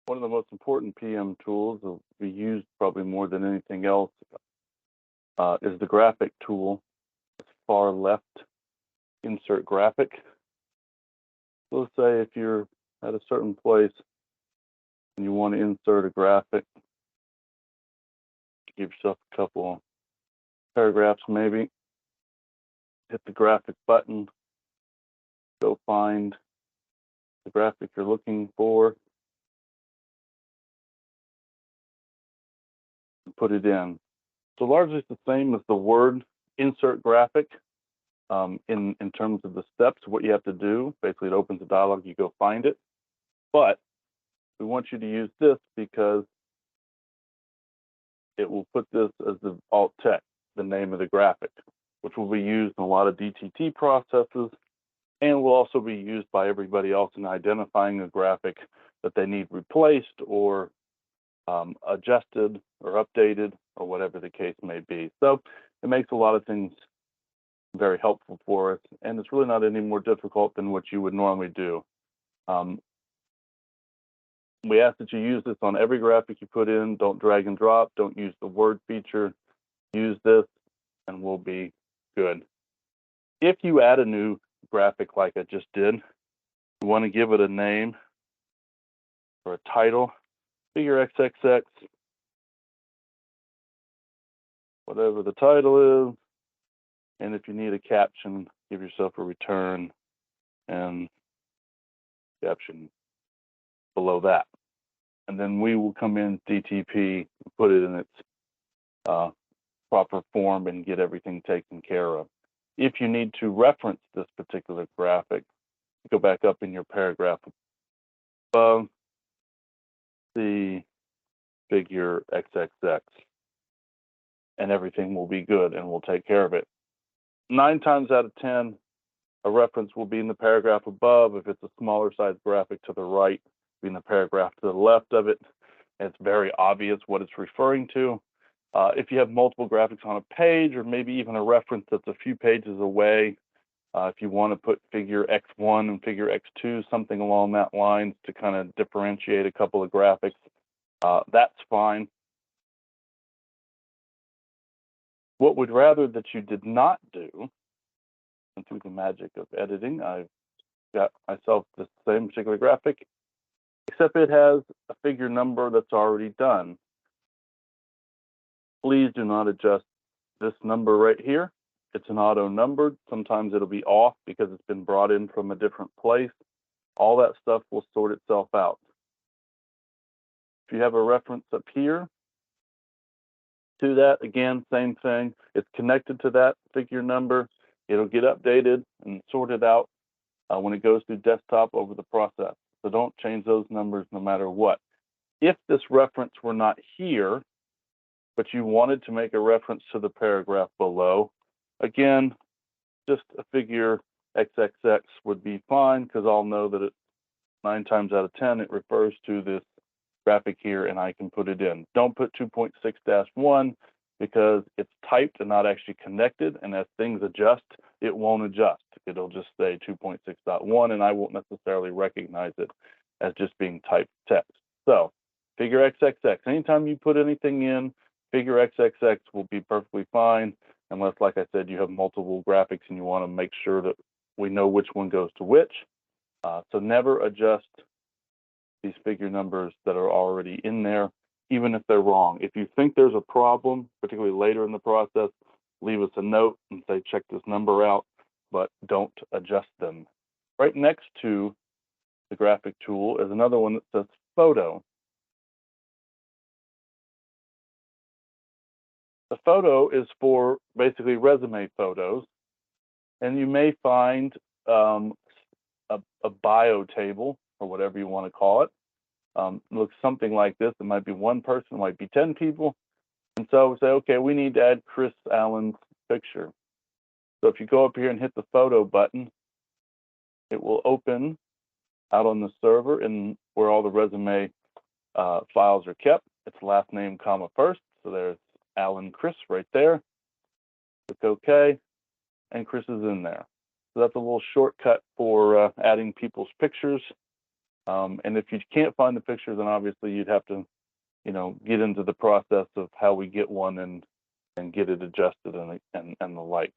One of the most important PM tools that we use probably more than anything else is the graphic tool. Far left, insert graphic. So let's say if you're at a certain place and you want to insert a graphic, give yourself a couple paragraphs maybe, hit the graphic button, go find the graphic you're looking for, and put it in. So largely it's the same as the word insert graphic in terms of the steps, what you have to do. Basically, it opens a dialog, you go find it. But we want you to use this because it will put this as the alt text, the name of the graphic, which will be used in a lot of DTT processes and will also be used by everybody else in identifying a graphic that they need replaced or adjusted or updated or whatever the case may be. So it makes a lot of things very helpful for us, and it's really not any more difficult than what you would normally do. We ask that you use this on every graphic you put in. Don't drag and drop. Don't use the word feature. Use this, and we'll be good. If you add a new graphic like I just did, you want to give it a name or a title, figure XXX, whatever the title is. And if you need a caption, give yourself a return and caption below that. And then we will come in DTP, put it in its proper form and get everything taken care of. If you need to reference this particular graphic, go back up in your paragraph above the figure XXX, and everything will be good and we'll take care of it. 9 times out of 10, a reference will be in the paragraph above. If it's a smaller size graphic, to the right, be in the paragraph to the left of it. And it's very obvious what it's referring to. If you have multiple graphics on a page, or maybe even a reference that's a few pages away, if you want to put figure X1 and figure X2, something along that line to kind of differentiate a couple of graphics, that's fine. What we'd rather that you did not do, and through the magic of editing, I've got myself the same particular graphic, except it has a figure number that's already done. Please do not adjust this number right here. It's an auto numbered. Sometimes it'll be off because it's been brought in from a different place. All that stuff will sort itself out. If you have a reference up here to that, again, same thing. It's connected to that figure number. It'll get updated and sorted out when it goes through desktop over the process. So don't change those numbers no matter what. If this reference were not here, but you wanted to make a reference to the paragraph below, again, just a figure XXX would be fine because I'll know that 9 times out of 10, it refers to this graphic here and I can put it in. Don't put 2.6-1 because it's typed and not actually connected, and as things adjust, it won't adjust. It'll just say 2.6.1 and I won't necessarily recognize it as just being typed text. So figure XXX, anytime you put anything in, figure XXX will be perfectly fine, unless, like I said, you have multiple graphics and you want to make sure that we know which one goes to which. So never adjust these figure numbers that are already in there, even if they're wrong. If you think there's a problem, particularly later in the process, leave us a note and say, check this number out, but don't adjust them. Right next to the graphic tool is another one that says photo. The photo is for basically resume photos, and you may find a bio table or whatever you want to call it. Looks something like this. It might be one person, it might be 10 people. And so we say, okay, we need to add Chris Allen's picture. So if you go up here and hit the photo button, it will open out on the server and where all the resume files are kept. It's last name, comma, first. So there's Allen Chris right there. Click OK, and Chris is in there. So that's a little shortcut for adding people's pictures. And if you can't find the picture, then obviously you'd have to, get into the process of how we get one and get it adjusted and the like.